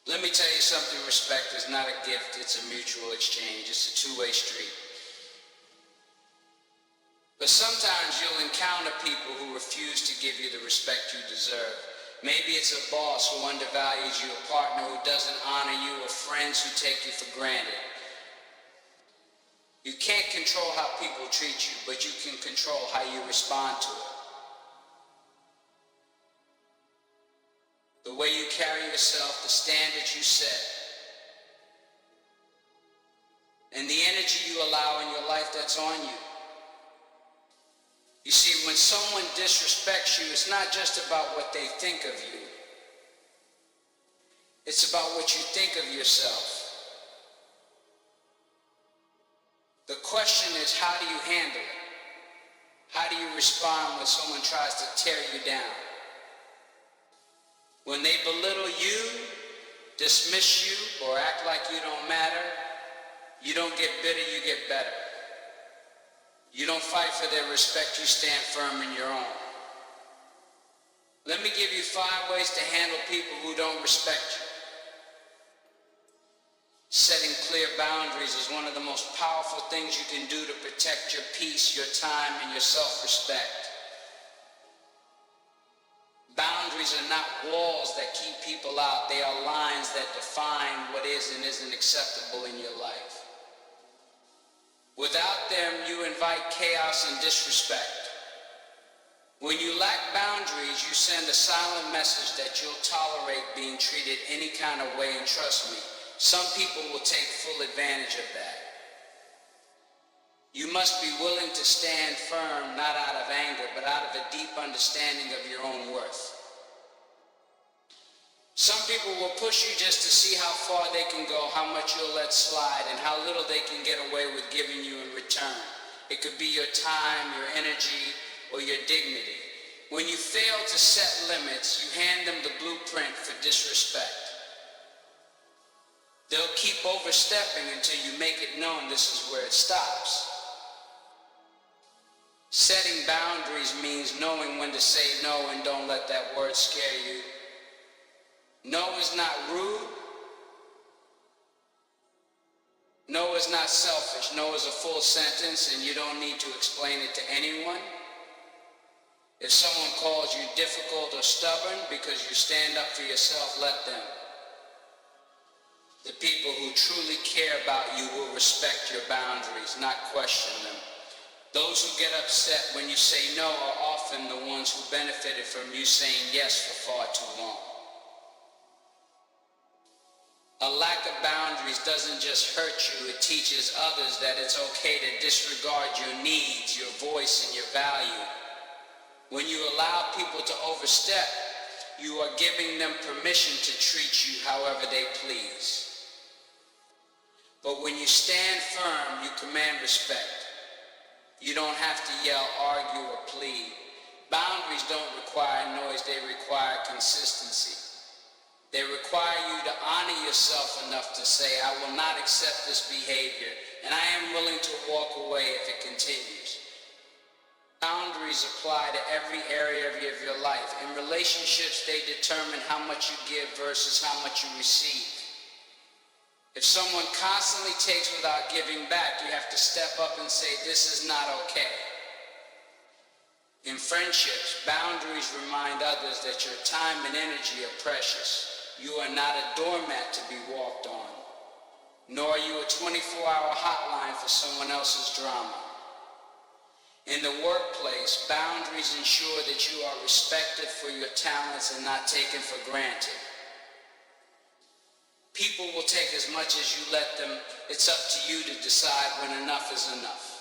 Let me tell you something, respect is not a gift, it's a mutual exchange. It's a two-way street. But sometimes you'll encounter people who refuse to give you the respect you deserve. Maybe it's a boss who undervalues you, a partner who doesn't honor you, or friends who take you for granted. You can't control how people treat you, but you can control how you respond to it. The way you carry yourself, the standards you set, and the energy you allow in your life that's on you. You see, when someone disrespects you, it's not just about what they think of you. It's about what you think of yourself. The question is, how do you handle it? How do you respond when someone tries to tear you down? When they belittle you, dismiss you, or act like you don't matter, you don't get bitter, you get better. You don't fight for their respect, you stand firm in your own. Let me give you 5 ways to handle people who don't respect you. Setting clear boundaries is one of the most powerful things you can do to protect your peace, your time, and your self-respect. Boundaries are not walls that keep people out. They are lines that define what is and isn't acceptable in your life. Without them, you invite chaos and disrespect. When you lack boundaries, you send a silent message that you'll tolerate being treated any kind of way, and trust me, some people will take full advantage of that. You must be willing to stand firm, not out of anger, but out of a deep understanding of your own worth. Some people will push you just to see how far they can go, how much you'll let slide, and how little they can get away with giving you in return. It could be your time, your energy, or your dignity. When you fail to set limits, you hand them the blueprint for disrespect. They'll keep overstepping until you make it known this is where it stops. Setting boundaries means knowing when to say no, and don't let that word scare you. No is not rude. No is not selfish. No is a full sentence, and you don't need to explain it to anyone. If someone calls you difficult or stubborn because you stand up for yourself, let them. The people who truly care about you will respect your boundaries, not question them. Those who get upset when you say no are often the ones who benefited from you saying yes for far too long. A lack of boundaries doesn't just hurt you, it teaches others that it's okay to disregard your needs, your voice, and your value. When you allow people to overstep, you are giving them permission to treat you however they please. But when you stand firm, you command respect. You don't have to yell, argue, or plead. Boundaries don't require noise, they require consistency. They require you to honor yourself enough to say, I will not accept this behavior, and I am willing to walk away if it continues. Boundaries apply to every area of your life. In relationships, they determine how much you give versus how much you receive. If someone constantly takes without giving back, you have to step up and say, this is not okay. In friendships, boundaries remind others that your time and energy are precious. You are not a doormat to be walked on, nor are you a 24-hour hotline for someone else's drama. In the workplace, boundaries ensure that you are respected for your talents and not taken for granted. People will take as much as you let them. It's up to you to decide when enough is enough.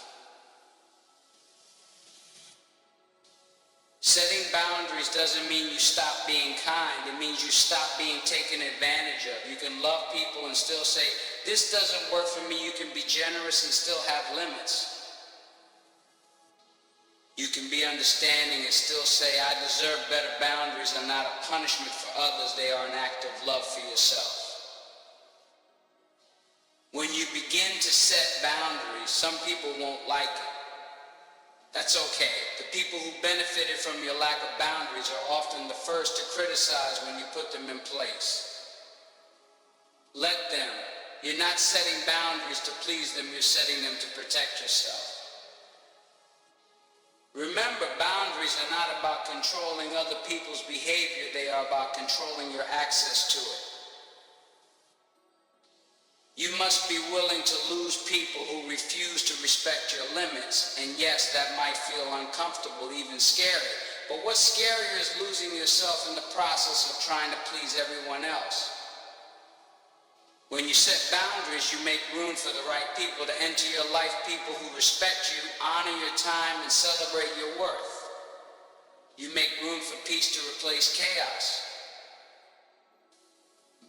Setting boundaries doesn't mean you stop being kind. It means you stop being taken advantage of. You can love people and still say, this doesn't work for me. You can be generous and still have limits. You can be understanding and still say, I deserve better. Boundaries are not a punishment for others. They are an act of love for yourself. When you begin to set boundaries, some people won't like it. That's okay. The people who benefited from your lack of boundaries are often the first to criticize when you put them in place. Let them. You're not setting boundaries to please them, you're setting them to protect yourself. Remember, boundaries are not about controlling other people's behavior, they are about controlling your access to it. You must be willing to lose people who refuse to respect your limits, and yes, that might feel uncomfortable, even scary, but what's scarier is losing yourself in the process of trying to please everyone else. When you set boundaries, you make room for the right people to enter your life, people who respect you, honor your time, and celebrate your worth. You make room for peace to replace chaos.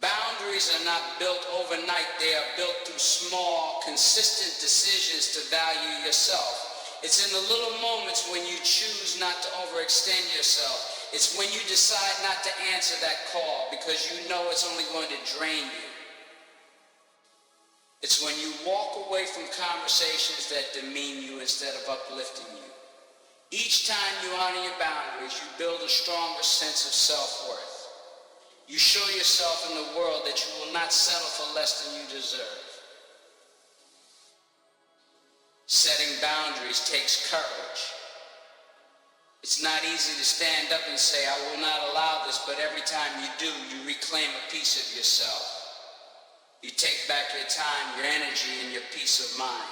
Boundaries are not built overnight, they are built through small, consistent decisions to value yourself. It's in the little moments when you choose not to overextend yourself. It's when you decide not to answer that call because you know it's only going to drain you. It's when you walk away from conversations that demean you instead of uplifting you. Each time you honor your boundaries, you build a stronger sense of self-worth. You show yourself in the world that you will not settle for less than you deserve. Setting boundaries takes courage. It's not easy to stand up and say, I will not allow this, but every time you do, you reclaim a piece of yourself. You take back your time, your energy, and your peace of mind.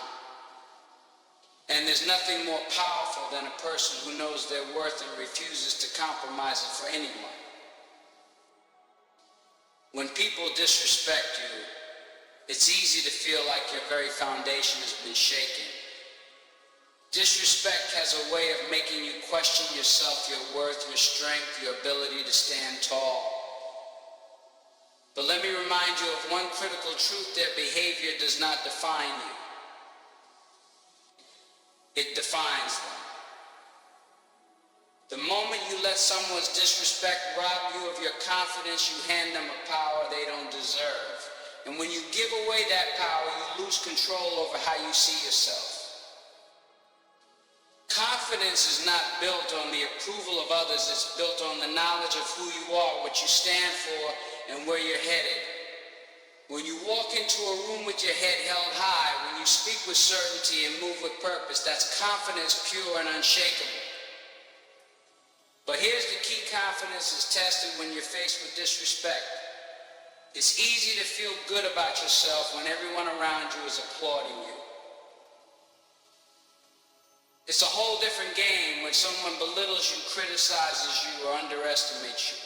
And there's nothing more powerful than a person who knows their worth and refuses to compromise it for anyone. When people disrespect you, it's easy to feel like your very foundation has been shaken. Disrespect has a way of making you question yourself, your worth, your strength, your ability to stand tall. But let me remind you of one critical truth: their behavior does not define you. It defines them. The moment you let someone's disrespect rob you of your confidence, you hand them a power they don't deserve. And when you give away that power, you lose control over how you see yourself. Confidence is not built on the approval of others, it's built on the knowledge of who you are, what you stand for, and where you're headed. When you walk into a room with your head held high, when you speak with certainty and move with purpose, that's confidence pure and unshakable. But here's the key: confidence is tested when you're faced with disrespect. It's easy to feel good about yourself when everyone around you is applauding you. It's a whole different game when someone belittles you, criticizes you, or underestimates you.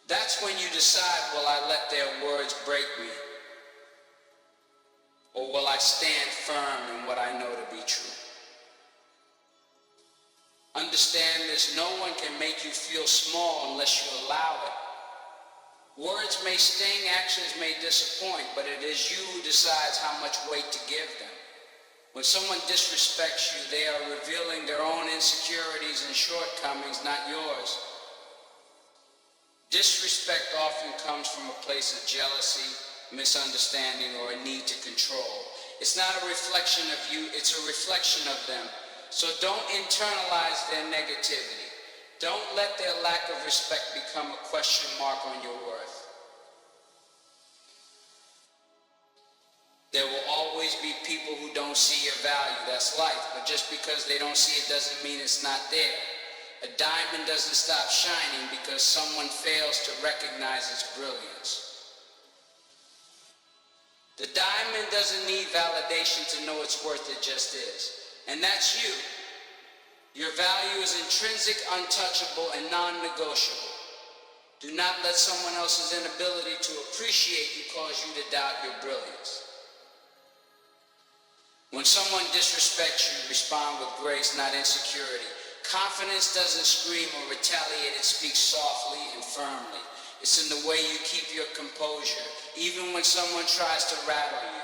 That's when you decide, will I let their words break me? Or will I stand firm in what I know to be true? Understand this: no one can make you feel small unless you allow it. Words may sting, actions may disappoint, but it is you who decides how much weight to give them. When someone disrespects you, they are revealing their own insecurities and shortcomings, not yours. Disrespect often comes from a place of jealousy, misunderstanding, or a need to control. It's not a reflection of you, it's a reflection of them. So don't internalize their negativity. Don't let their lack of respect become a question mark on your worth. There will always be people who don't see your value. That's life. But just because they don't see it doesn't mean it's not there. A diamond doesn't stop shining because someone fails to recognize its brilliance. The diamond doesn't need validation to know its worth, it just is. And that's you. Your value is intrinsic, untouchable, and non-negotiable. Do not let someone else's inability to appreciate you cause you to doubt your brilliance. When someone disrespects you, respond with grace, not insecurity. Confidence doesn't scream or retaliate, it speaks softly and firmly. It's in the way you keep your composure, even when someone tries to rattle you.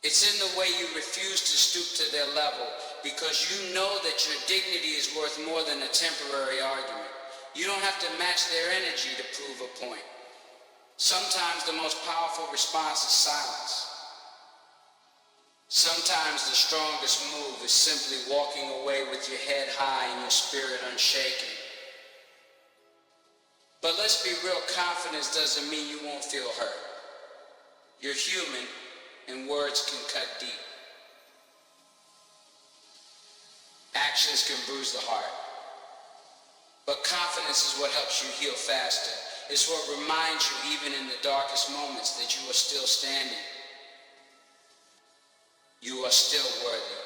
It's in the way you refuse to stoop to their level, because you know that your dignity is worth more than a temporary argument. You don't have to match their energy to prove a point. Sometimes the most powerful response is silence. Sometimes the strongest move is simply walking away with your head high and your spirit unshaken. But let's be real, confidence doesn't mean you won't feel hurt. You're human, and words can cut deep. Actions can bruise the heart. But confidence is what helps you heal faster. It's what reminds you, even in the darkest moments, that you are still standing. You are still worthy.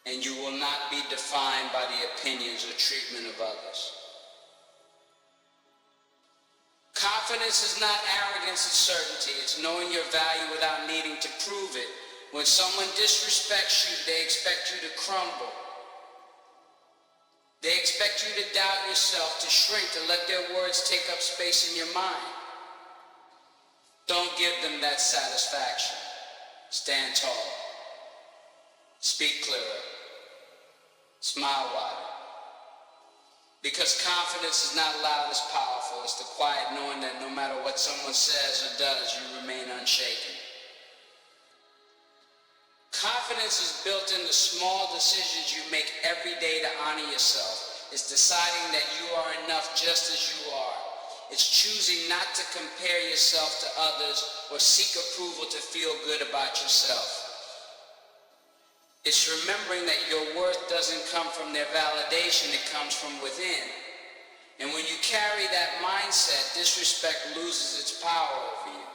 And you will not be defined by the opinions or treatment of others. Confidence is not arrogance and certainty. It's knowing your value without needing to prove it. When someone disrespects you, they expect you to crumble. They expect you to doubt yourself, to shrink, to let their words take up space in your mind. Don't give them that satisfaction. Stand tall. Speak clearer. Smile wider. Because confidence is not loud, it's powerful. It's the quiet knowing that no matter what someone says or does, you remain unshaken. Confidence is built in the small decisions you make every day to honor yourself. It's deciding that you are enough just as you are. It's choosing not to compare yourself to others or seek approval to feel good about yourself. It's remembering that your worth doesn't come from their validation, it comes from within. And when you carry that mindset, disrespect loses its power over you.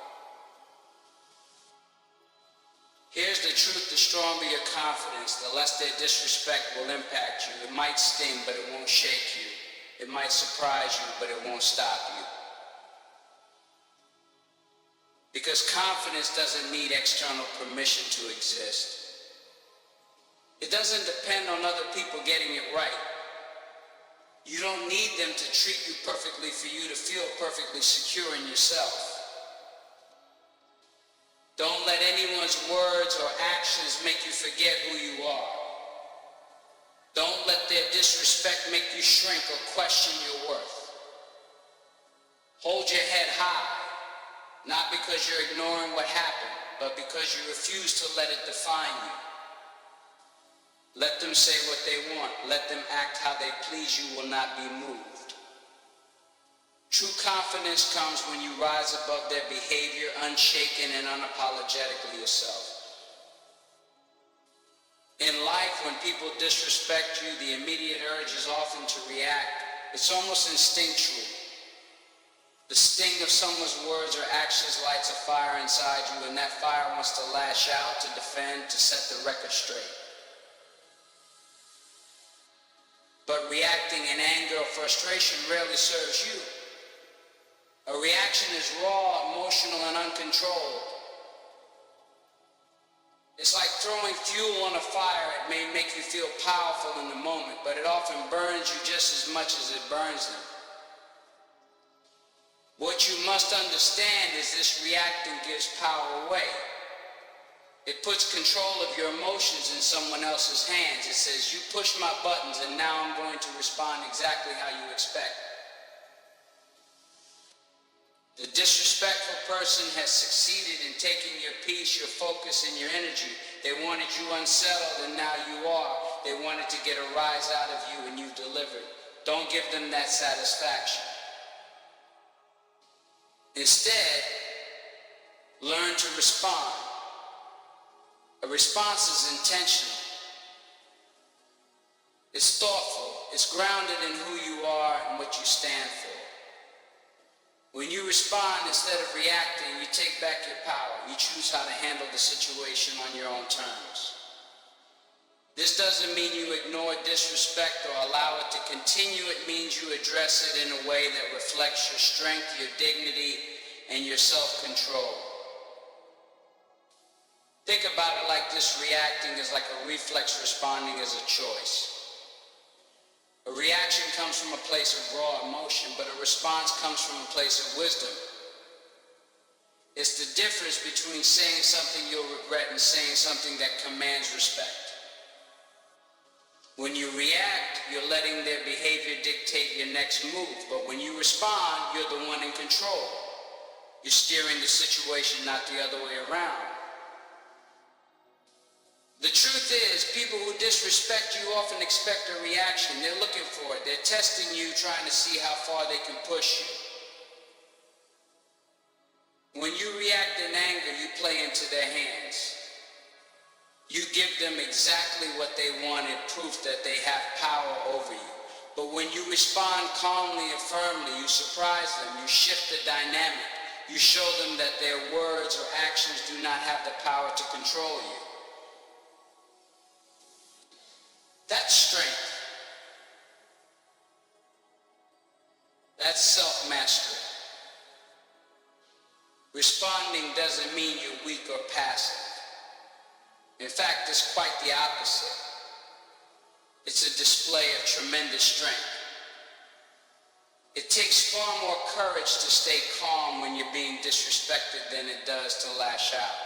Here's the truth: the stronger your confidence, the less their disrespect will impact you. It might sting, but it won't shake you. It might surprise you, but it won't stop you. Because confidence doesn't need external permission to exist. It doesn't depend on other people getting it right. You don't need them to treat you perfectly for you to feel perfectly secure in yourself. Don't let anyone's words or actions make you forget who you are. Don't let their disrespect make you shrink or question your worth. Hold your head high, not because you're ignoring what happened, but because you refuse to let it define you. Let them say what they want. Let them act how they please. You will not be moved. True confidence comes when you rise above their behavior, unshaken and unapologetically yourself. In life, when people disrespect you, the immediate urge is often to react. It's almost instinctual. The sting of someone's words or actions lights a fire inside you, and that fire wants to lash out, to defend, to set the record straight. But reacting in anger or frustration rarely serves you. A reaction is raw, emotional, and uncontrolled. It's like throwing fuel on a fire. It may make you feel powerful in the moment, but it often burns you just as much as it burns them. What you must understand is this: reacting gives power away. It puts control of your emotions in someone else's hands. It says, you push my buttons and now I'm going to respond exactly how you expect. The disrespectful person has succeeded in taking your peace, your focus, and your energy. They wanted you unsettled, and now you are. They wanted to get a rise out of you, and you've delivered. Don't give them that satisfaction. Instead, learn to respond. A response is intentional. It's thoughtful. It's grounded in who you are and what you stand for. When you respond instead of reacting, you take back your power. You choose how to handle the situation on your own terms. This doesn't mean you ignore disrespect or allow it to continue. It means you address it in a way that reflects your strength, your dignity, and your self-control. Think about it like this: reacting is like a reflex, responding is a choice. A reaction comes from a place of raw emotion, but a response comes from a place of wisdom. It's the difference between saying something you'll regret and saying something that commands respect. When you react, you're letting their behavior dictate your next move, but when you respond, you're the one in control. You're steering the situation, not the other way around. The truth is, people who disrespect you often expect a reaction. They're looking for it. They're testing you, trying to see how far they can push you. When you react in anger, you play into their hands. You give them exactly what they wanted, proof that they have power over you. But when you respond calmly and firmly, you surprise them, you shift the dynamic. You show them that their words or actions do not have the power to control you. That's strength. That's self-mastery. Responding doesn't mean you're weak or passive. In fact, it's quite the opposite. It's a display of tremendous strength. It takes far more courage to stay calm when you're being disrespected than it does to lash out.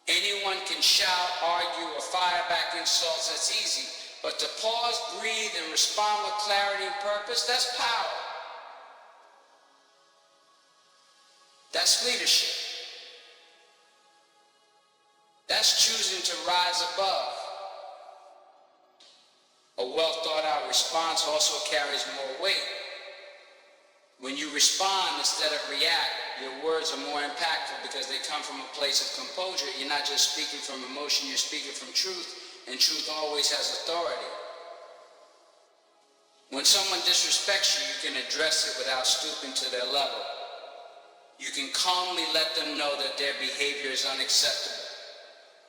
Anyone can shout, argue, or fire back insults, that's easy. But to pause, breathe, and respond with clarity and purpose, that's power. That's leadership. That's choosing to rise above. A well-thought-out response also carries more weight. When you respond instead of react, your words are more impactful because they come from a place of composure. You're not just speaking from emotion, you're speaking from truth, and truth always has authority. When someone disrespects you, you can address it without stooping to their level. You can calmly let them know that their behavior is unacceptable.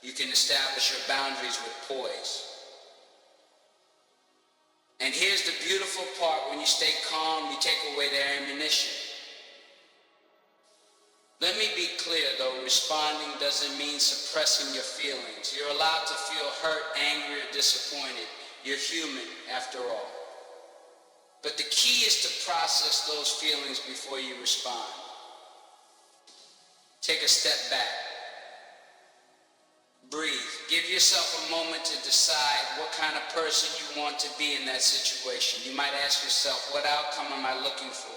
You can establish your boundaries with poise. And here's the beautiful part: when you stay calm, you take away their ammunition. Let me be clear though, responding doesn't mean suppressing your feelings. You're allowed to feel hurt, angry, or disappointed. You're human, after all. But the key is to process those feelings before you respond. Take a step back. Breathe. Give yourself a moment to decide what kind of person you want to be in that situation. You might ask yourself, what outcome am I looking for?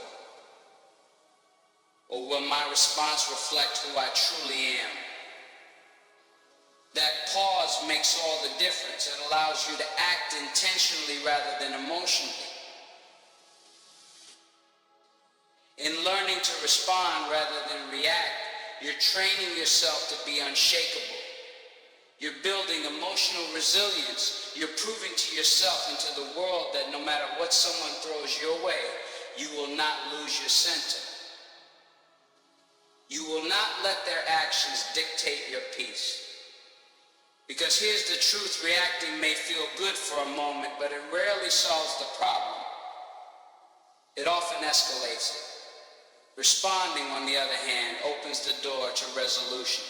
Or will my response reflect who I truly am? That pause makes all the difference. It allows you to act intentionally rather than emotionally. In learning to respond rather than react, you're training yourself to be unshakable. You're building emotional resilience. You're proving to yourself and to the world that no matter what someone throws your way, you will not lose your center. You will not let their actions dictate your peace. Because here's the truth: reacting may feel good for a moment, but it rarely solves the problem. It often escalates it. Responding, on the other hand, opens the door to resolution.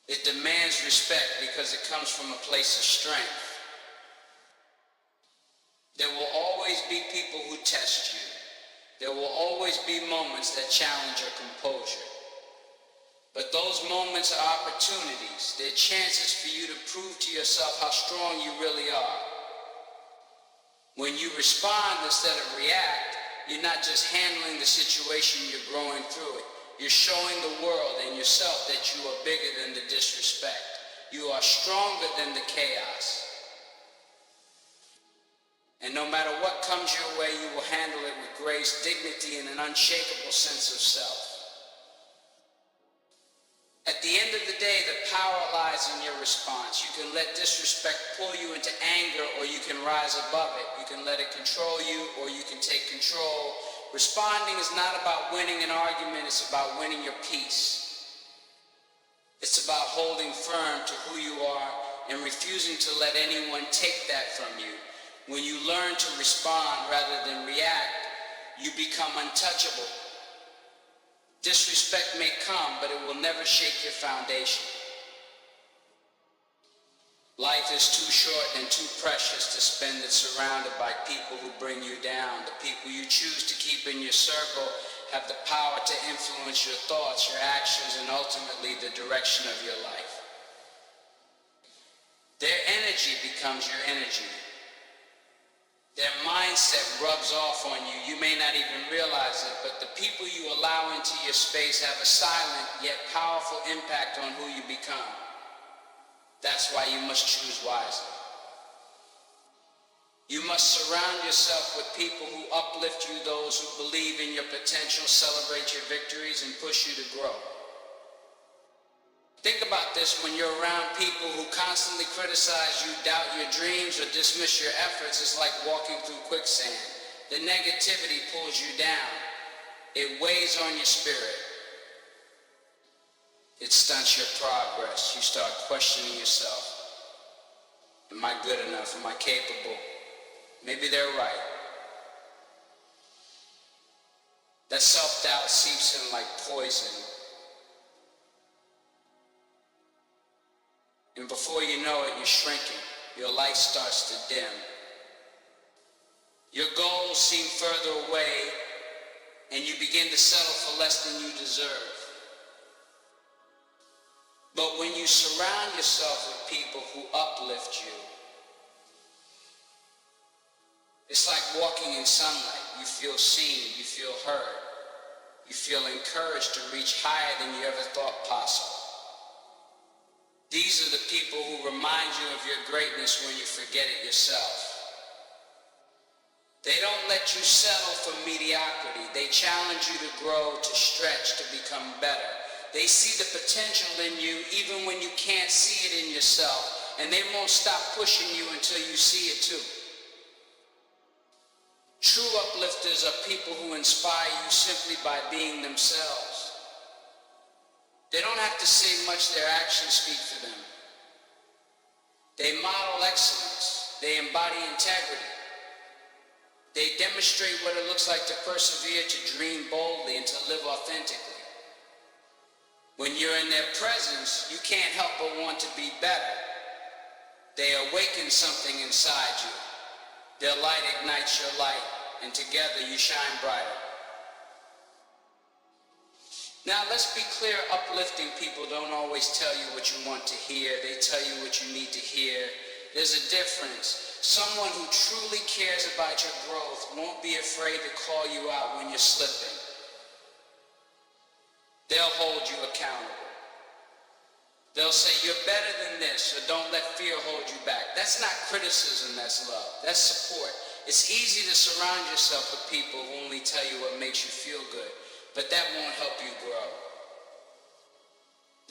It demands respect because it comes from a place of strength. There will always be people who test you. There will always be moments that challenge your composure. But those moments are opportunities. They're chances for you to prove to yourself how strong you really are. When you respond instead of react, you're not just handling the situation, you're growing through it. You're showing the world and yourself that you are bigger than the disrespect. You are stronger than the chaos. And no matter what comes your way, you will handle it with grace, dignity, and an unshakable sense of self. At the end of the day, the power lies in your response. You can let disrespect pull you into anger, or you can rise above it. You can let it control you, or you can take control. Responding is not about winning an argument, it's about winning your peace. It's about holding firm to who you are and refusing to let anyone take that from you. When you learn to respond rather than react, you become untouchable. Disrespect may come, but it will never shake your foundation. Life is too short and too precious to spend it surrounded by people who bring you down. The people you choose to keep in your circle have the power to influence your thoughts, your actions, and ultimately the direction of your life. Their energy becomes your energy. Their mindset rubs off on you. You may not even realize it, but the people you allow into your space have a silent yet powerful impact on who you become. That's why you must choose wisely. You must surround yourself with people who uplift you, those who believe in your potential, celebrate your victories, and push you to grow. Think about this: when you're around people who constantly criticize you, doubt your dreams, or dismiss your efforts, it's like walking through quicksand. The negativity pulls you down. It weighs on your spirit. It stunts your progress. You start questioning yourself. Am I good enough? Am I capable? Maybe they're right. That self-doubt seeps in like poison. And before you know it, you're shrinking. Your light starts to dim. Your goals seem further away, and you begin to settle for less than you deserve. But when you surround yourself with people who uplift you, it's like walking in sunlight. You feel seen, you feel heard, you feel encouraged to reach higher than you ever thought possible. These are the people who remind you of your greatness when you forget it yourself. They don't let you settle for mediocrity. They challenge you to grow, to stretch, to become better. They see the potential in you even when you can't see it in yourself, and they won't stop pushing you until you see it too. True uplifters are people who inspire you simply by being themselves. They don't have to say much, their actions speak for them. They model excellence. They embody integrity. They demonstrate what it looks like to persevere, to dream boldly, and to live authentically. When you're in their presence, you can't help but want to be better. They awaken something inside you. Their light ignites your light, and together you shine brighter. Now let's be clear, uplifting people don't always tell you what you want to hear. They tell you what you need to hear. There's a difference. Someone who truly cares about your growth won't be afraid to call you out when you're slipping. They'll hold you accountable. They'll say, you're better than this, or don't let fear hold you back. That's not criticism, that's love. That's support. It's easy to surround yourself with people who only tell you what makes you feel good, but that won't help you grow.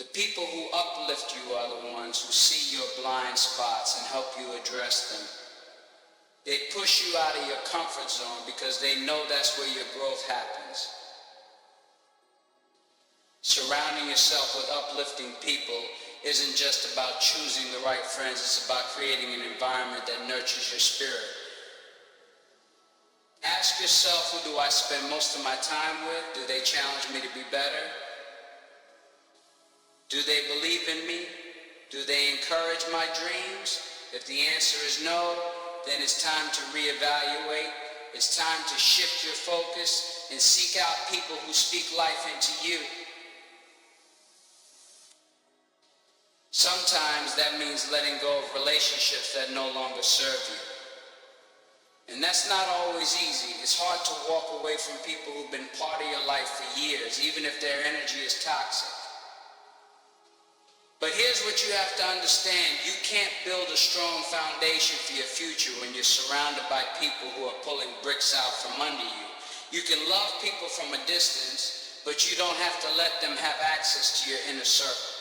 The people who uplift you are the ones who see your blind spots and help you address them. They push you out of your comfort zone because they know that's where your growth happens. Surrounding yourself with uplifting people isn't just about choosing the right friends, it's about creating an environment that nurtures your spirit. Ask yourself, who do I spend most of my time with? Do they challenge me to be better? Do they believe in me? Do they encourage my dreams? If the answer is no, then it's time to reevaluate. It's time to shift your focus and seek out people who speak life into you. Sometimes that means letting go of relationships that no longer serve you. And that's not always easy. It's hard to walk away from people who've been part of your life for years, even if their energy is toxic. But here's what you have to understand. You can't build a strong foundation for your future when you're surrounded by people who are pulling bricks out from under you. You can love people from a distance, but you don't have to let them have access to your inner circle.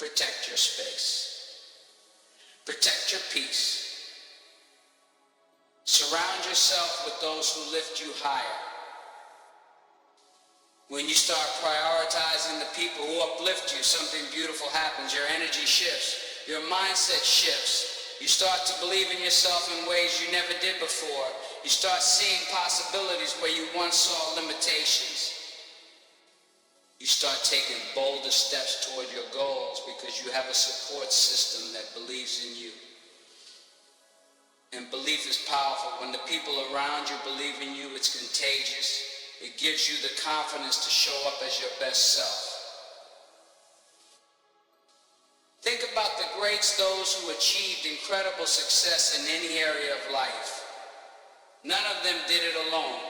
Protect your space. Protect your peace. Surround yourself with those who lift you higher. When you start prioritizing the people who uplift you, something beautiful happens. Your energy shifts. Your mindset shifts. You start to believe in yourself in ways you never did before. You start seeing possibilities where you once saw limitations. You start taking bolder steps toward your goals because you have a support system that believes in you. And belief is powerful. When the people around you believe in you, it's contagious. It gives you the confidence to show up as your best self. Think about the greats, those who achieved incredible success in any area of life. None of them did it alone.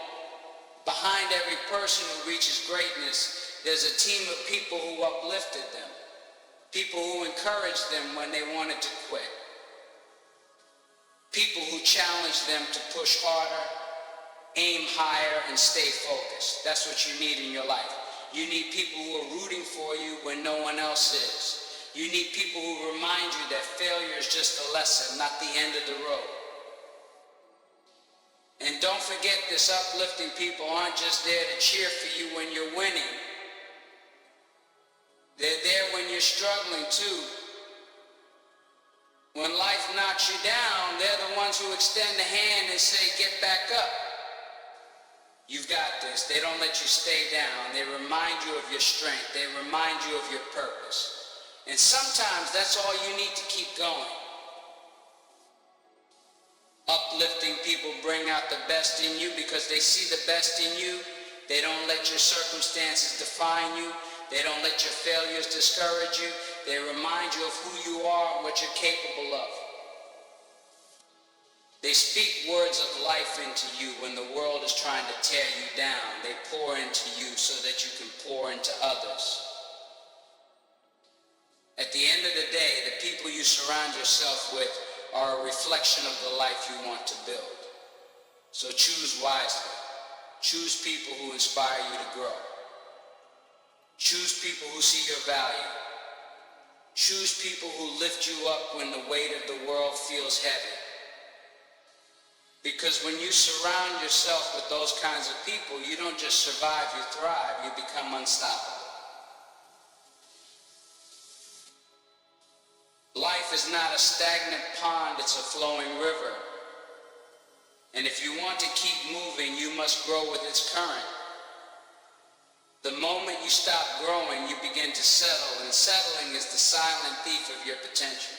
Behind every person who reaches greatness, there's a team of people who uplifted them. People who encouraged them when they wanted to quit. People who challenged them to push harder, aim higher, and stay focused. That's what you need in your life. You need people who are rooting for you when no one else is. You need people who remind you that failure is just a lesson, not the end of the road. And don't forget, this uplifting people aren't just there to cheer for you when you're winning. They're there when you're struggling too. When life knocks you down, they're the ones who extend the hand and say, get back up. You've got this. They don't let you stay down. They remind you of your strength. They remind you of your purpose. And sometimes that's all you need to keep going. Uplifting people bring out the best in you because they see the best in you. They don't let your circumstances define you. They don't let your failures discourage you. They remind you of who you are and what you're capable of. They speak words of life into you when the world is trying to tear you down. They pour into you so that you can pour into others. At the end of the day, the people you surround yourself with are a reflection of the life you want to build. So choose wisely. Choose people who inspire you to grow. Choose people who see your value. Choose people who lift you up when the weight of the world feels heavy. Because when you surround yourself with those kinds of people, you don't just survive, you thrive, you become unstoppable. Life is not a stagnant pond, it's a flowing river. And if you want to keep moving, you must grow with its current. The moment you stop growing, you begin to settle, and settling is the silent thief of your potential.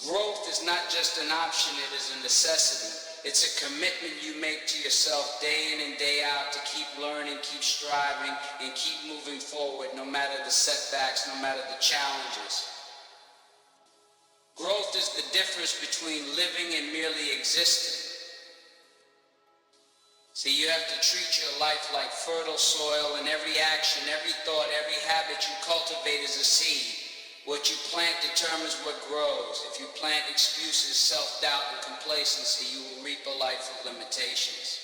Growth is not just an option, it is a necessity. It's a commitment you make to yourself day in and day out to keep learning, keep striving, and keep moving forward no matter the setbacks, no matter the challenges. Growth is the difference between living and merely existing. See, you have to treat your life like fertile soil, and every action, every thought, every habit you cultivate is a seed. What you plant determines what grows. If you plant excuses, self-doubt, and complacency, you will reap a life of limitations.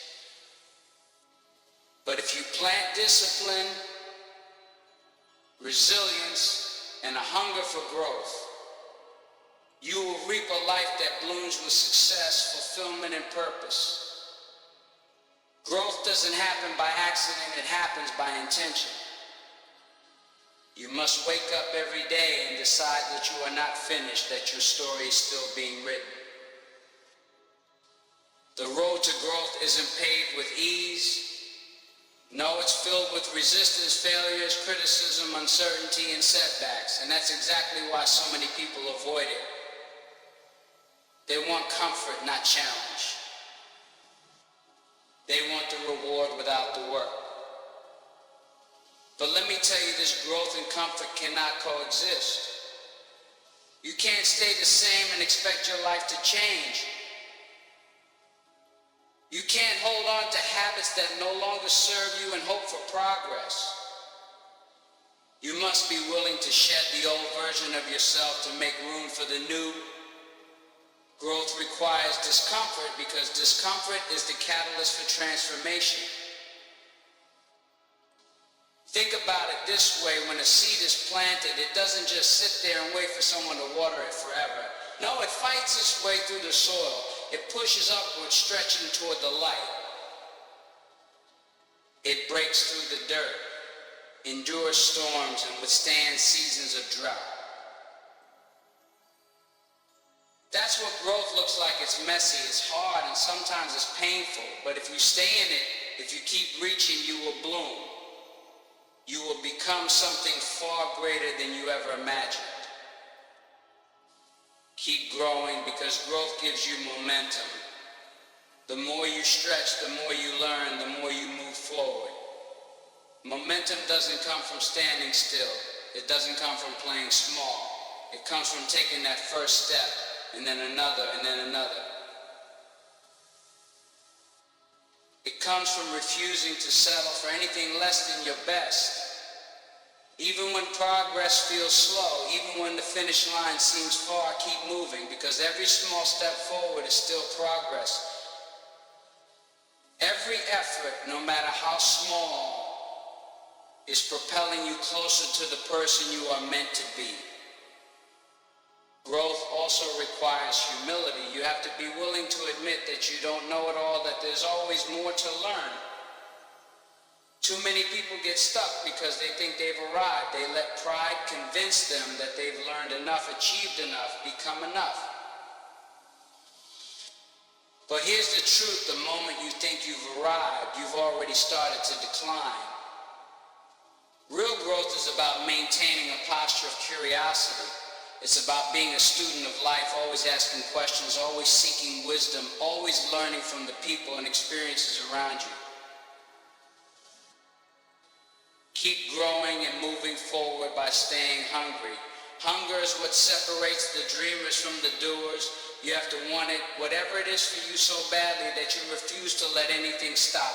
But if you plant discipline, resilience, and a hunger for growth, you will reap a life that blooms with success, fulfillment, and purpose. Growth doesn't happen by accident, it happens by intention. You must wake up every day and decide that you are not finished, that your story is still being written. The road to growth isn't paved with ease. No, it's filled with resistance, failures, criticism, uncertainty, and setbacks. And that's exactly why so many people avoid it. They want comfort, not challenge. They want the reward without the work. But let me tell you, this growth and comfort cannot coexist. You can't stay the same and expect your life to change. You can't hold on to habits that no longer serve you and hope for progress. You must be willing to shed the old version of yourself to make room for the new. Growth requires discomfort because discomfort is the catalyst for transformation. Think about it this way: when a seed is planted, it doesn't just sit there and wait for someone to water it forever. No, it fights its way through the soil. It pushes upward, stretching toward the light. It breaks through the dirt, endures storms, and withstands seasons of drought. That's what growth looks like. It's messy, it's hard, and sometimes it's painful. But if you stay in it, if you keep reaching, you will bloom. You will become something far greater than you ever imagined. Keep growing, because growth gives you momentum. The more you stretch, the more you learn, the more you move forward. Momentum doesn't come from standing still. It doesn't come from playing small. It comes from taking that first step, and then another, and then another. It comes from refusing to settle for anything less than your best. Even when progress feels slow, even when the finish line seems far, keep moving, because every small step forward is still progress. Every effort, no matter how small, is propelling you closer to the person you are meant to be. Growth also requires humility. You have to be willing to admit that you don't know it all, that there's always more to learn. Too many people get stuck because they think they've arrived. They let pride convince them that they've learned enough, achieved enough, become enough. But here's the truth: the moment you think you've arrived, you've already started to decline. Real growth is about maintaining a posture of curiosity. It's about being a student of life, always asking questions, always seeking wisdom, always learning from the people and experiences around you. Keep growing and moving forward by staying hungry. Hunger is what separates the dreamers from the doers. You have to want it, whatever it is for you, so badly that you refuse to let anything stop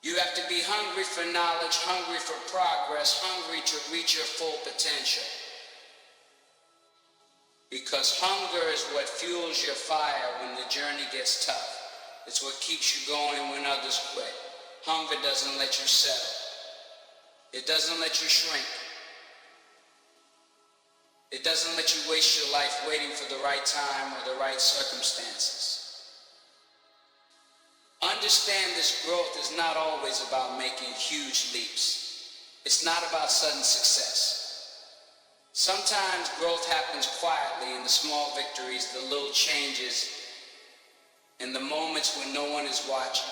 you. You have to be hungry for knowledge, hungry for progress, hungry to reach your full potential. Because hunger is what fuels your fire when the journey gets tough. It's what keeps you going when others quit. Hunger doesn't let you settle. It doesn't let you shrink. It doesn't let you waste your life waiting for the right time or the right circumstances. Understand this growth is not always about making huge leaps. It's not about sudden success. Sometimes growth happens quietly in the small victories, the little changes, in the moments when no one is watching.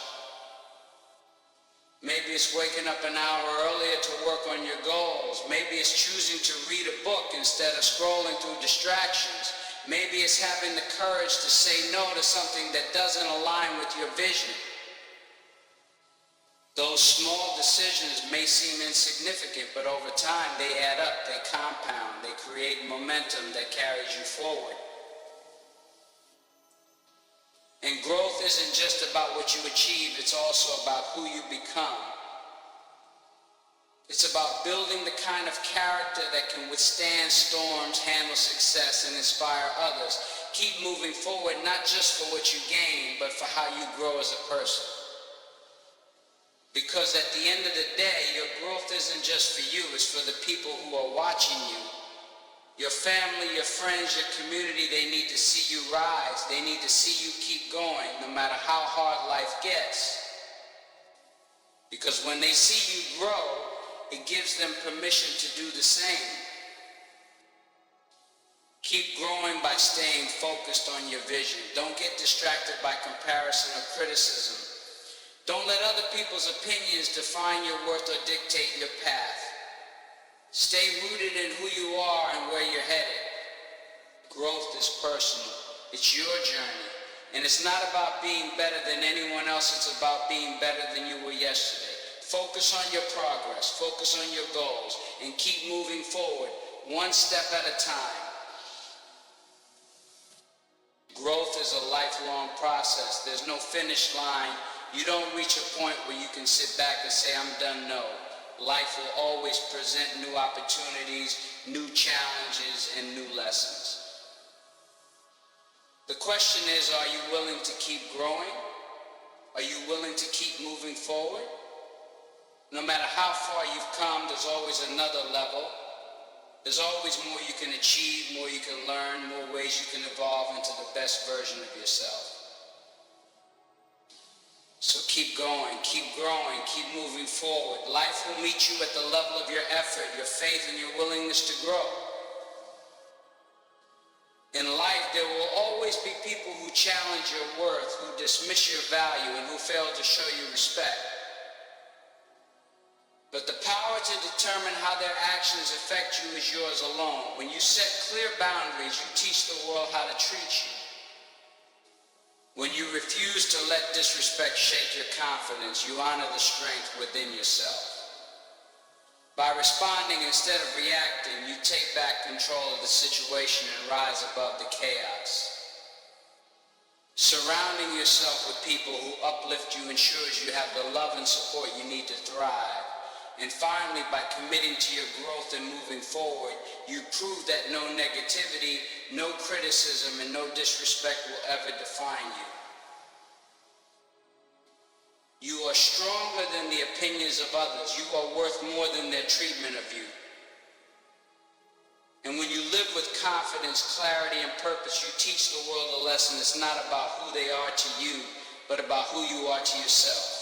Maybe it's waking up an hour earlier to work on your goals. Maybe it's choosing to read a book instead of scrolling through distractions. Maybe it's having the courage to say no to something that doesn't align with your vision. Those small decisions may seem insignificant, but over time they add up, they compound, they create momentum that carries you forward. And growth isn't just about what you achieve, it's also about who you become. It's about building the kind of character that can withstand storms, handle success, and inspire others. Keep moving forward, not just for what you gain, but for how you grow as a person. Because at the end of the day, your growth isn't just for you, it's for the people who are watching you. Your family, your friends, your community, they need to see you rise. They need to see you keep going, no matter how hard life gets. Because when they see you grow, it gives them permission to do the same. Keep growing by staying focused on your vision. Don't get distracted by comparison or criticism. Don't let other people's opinions define your worth or dictate your path. Stay rooted in who you are and where you're headed. Growth is personal. It's your journey. And it's not about being better than anyone else. It's about being better than you were yesterday. Focus on your progress. Focus on your goals. And keep moving forward, one step at a time. Growth is a lifelong process. There's no finish line. You don't reach a point where you can sit back and say, I'm done. No. Life will always present new opportunities, new challenges, and new lessons. The question is, are you willing to keep growing? Are you willing to keep moving forward? No matter how far you've come, there's always another level. There's always more you can achieve, more you can learn, more ways you can evolve into the best version of yourself. So keep going, keep growing, keep moving forward. Life will meet you at the level of your effort, your faith, and your willingness to grow. In life, there will always be people who challenge your worth, who dismiss your value, and who fail to show you respect. But the power to determine how their actions affect you is yours alone. When you set clear boundaries, you teach the world how to treat you. When you refuse to let disrespect shake your confidence, you honor the strength within yourself. By responding instead of reacting, you take back control of the situation and rise above the chaos. Surrounding yourself with people who uplift you ensures you have the love and support you need to thrive. And finally, by committing to your growth and moving forward, you prove that no negativity, no criticism, and no disrespect will ever define you. You are stronger than the opinions of others. You are worth more than their treatment of you. And when you live with confidence, clarity, and purpose, you teach the world a lesson. It's not about who they are to you, but about who you are to yourself.